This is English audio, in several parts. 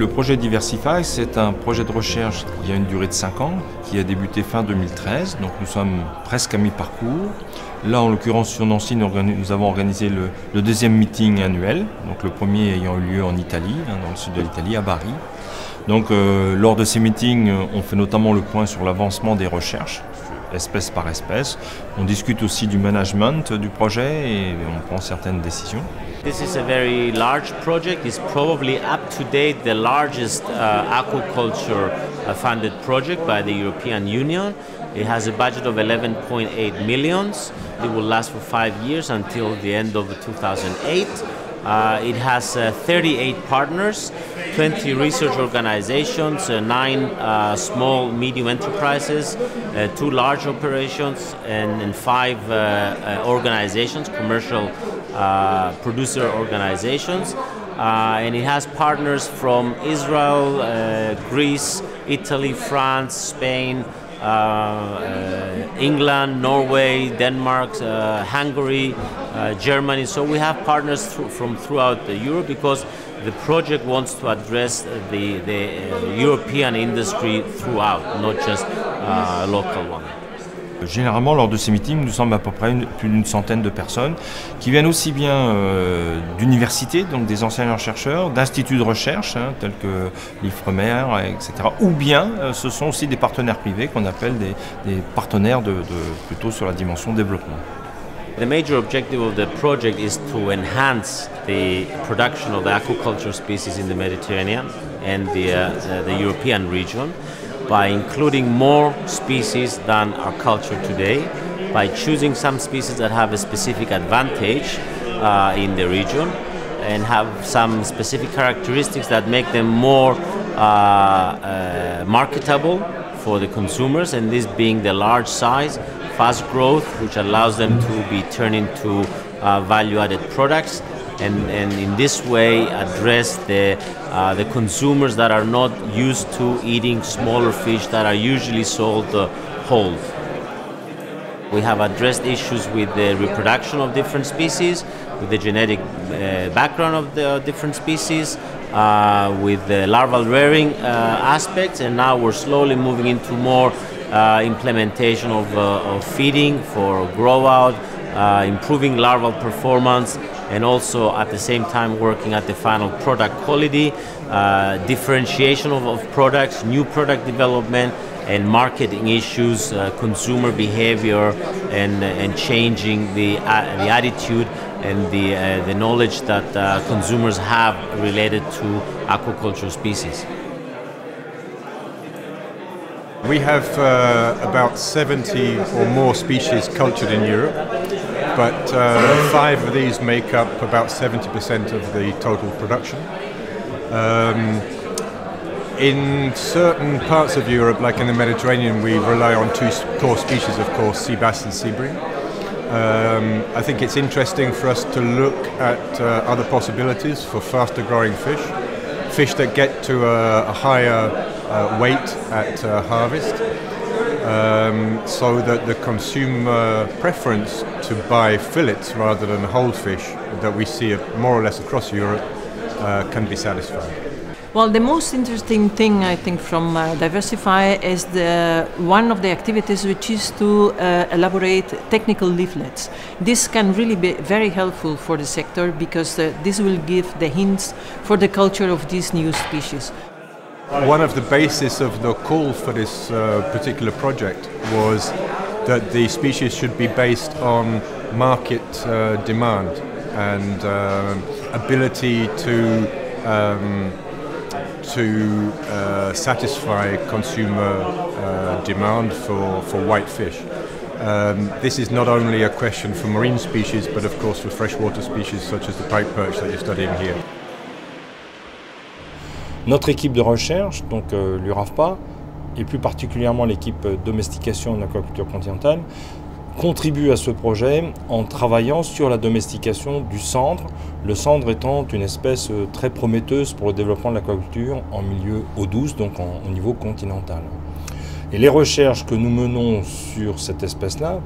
Le projet DIVERSIFY, c'est un projet de recherche qui a une durée de 5 ans, qui a débuté fin 2013, donc nous sommes presque à mi-parcours. Là, en l'occurrence, sur Nancy, nous avons organisé le deuxième meeting annuel, donc le premier ayant eu lieu en Italie, dans le sud de l'Italie, à Bari. Donc, lors de ces meetings, on fait notamment le point sur l'avancement des recherches, espèce par espèce. On discute aussi du management du projet et on prend certaines décisions. This is a very large project. It's probably up to date the largest aquaculture funded project by the European Union. It has a budget of 11.8 millions. It will last for 5 years until the end of 2008. It has 38 partners, 20 research organizations, 9 small, medium enterprises, 2 large operations, and 5 organizations, commercial producer organizations. And it has partners from Israel, Greece, Italy, France, Spain, England, Norway, Denmark, Hungary, Germany. So we have partners from throughout Europe because the project wants to address the European industry throughout, not just a local one. Généralement, lors de ces meetings, nous sommes à peu près plus d'une centaine de personnes qui viennent aussi bien d'universités, donc des enseignants-chercheurs, d'instituts de recherche, tels que l'IFREMER, etc. Ou bien ce sont aussi des partenaires privés qu'on appelle des partenaires plutôt sur la dimension développement. The major objective of the project is to enhance the production of the aquaculture species in the Mediterranean and the European region, by including more species than are cultured today, by choosing some species that have a specific advantage in the region and have some specific characteristics that make them more marketable for the consumers, and this being the large size, fast growth, which allows them to be turned into value-added products, and in this way address the consumers that are not used to eating smaller fish that are usually sold whole. We have addressed issues with the reproduction of different species, with the genetic background of the different species, with the larval rearing aspects, and now we're slowly moving into more implementation of feeding for grow out, improving larval performance, and also at the same time working at the final product quality, differentiation of products, new product development, and marketing issues, consumer behavior, and changing the attitude and the knowledge that consumers have related to aquaculture species. We have about 70 or more species cultured in Europe, but 5 of these make up about 70% of the total production. In certain parts of Europe, like in the Mediterranean, we rely on 2 core species, of course, sea bass and sea bream. I think it's interesting for us to look at other possibilities for faster growing fish that get to a higher weight at harvest, so that the consumer preference to buy fillets rather than whole fish that we see more or less across Europe can be satisfied. Well, the most interesting thing I think from DIVERSIFY is one of the activities which is to elaborate technical leaflets. This can really be very helpful for the sector because this will give the hints for the culture of these new species. One of the basis of the call for this particular project was that the species should be based on market demand and ability to satisfy consumer demand for white fish. This is not only a question for marine species, but of course for freshwater species such as the pipe perch that you're studying here. Notre équipe de recherche, donc l'URAFPA, et plus particulièrement l'équipe domestication en aquaculture continentale, contribue à ce projet en travaillant sur la domestication du sandre, le sandre étant une espèce très prometteuse pour le développement de l'aquaculture en milieu eau douce, donc au niveau continental. Et les recherches que nous menons sur cette espèce-là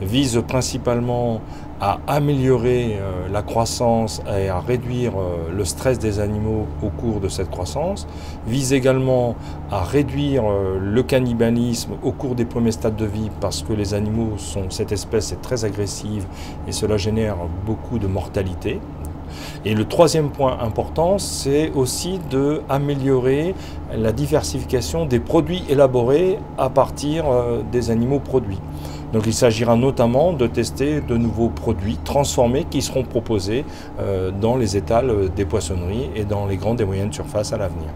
visent principalement à améliorer la croissance et à réduire le stress des animaux au cours de cette croissance, visent également à réduire le cannibalisme au cours des premiers stades de vie parce que les animaux cette espèce est très agressive et cela génère beaucoup de mortalité. Et le troisième point important, c'est aussi d'améliorer la diversification des produits élaborés à partir des animaux produits. Donc il s'agira notamment de tester de nouveaux produits transformés qui seront proposés dans les étals des poissonneries et dans les grandes et moyennes surfaces à l'avenir.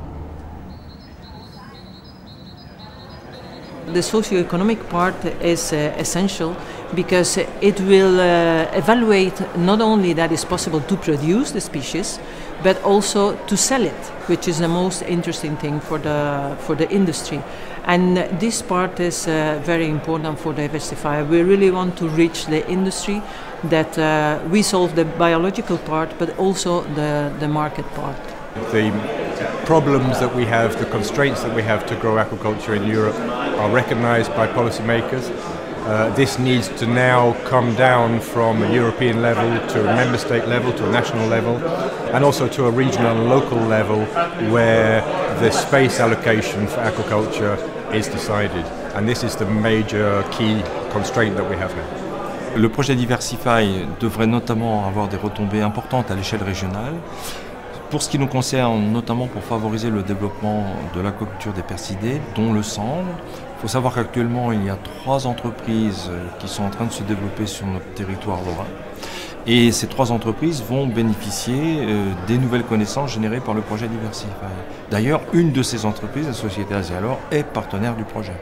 The socio-economic part is essential because it will evaluate not only that it's possible to produce the species, but also to sell it, which is the most interesting thing for the industry. And this part is very important for DIVERSIFY. We really want to reach the industry that we solve the biological part, but also the market part. The problems that we have, the constraints that we have to grow aquaculture in Europe are recognized by policymakers. This needs to now come down from a European level to a member state level, to a national level, and also to a regional and local level where the space allocation for aquaculture is decided. And this is the major key constraint that we have now. Le projet DIVERSIFY devrait notamment avoir des retombées importantes à l'échelle régionale. Pour ce qui nous concerne, notamment pour favoriser le développement de l'aquaculture des percidés, dont le sandre, il faut savoir qu'actuellement il y a 3 entreprises qui sont en train de se développer sur notre territoire lorrain. Et ces 3 entreprises vont bénéficier des nouvelles connaissances générées par le projet DIVERSIFY. D'ailleurs, une de ces entreprises, la société Asialor, est partenaire du projet.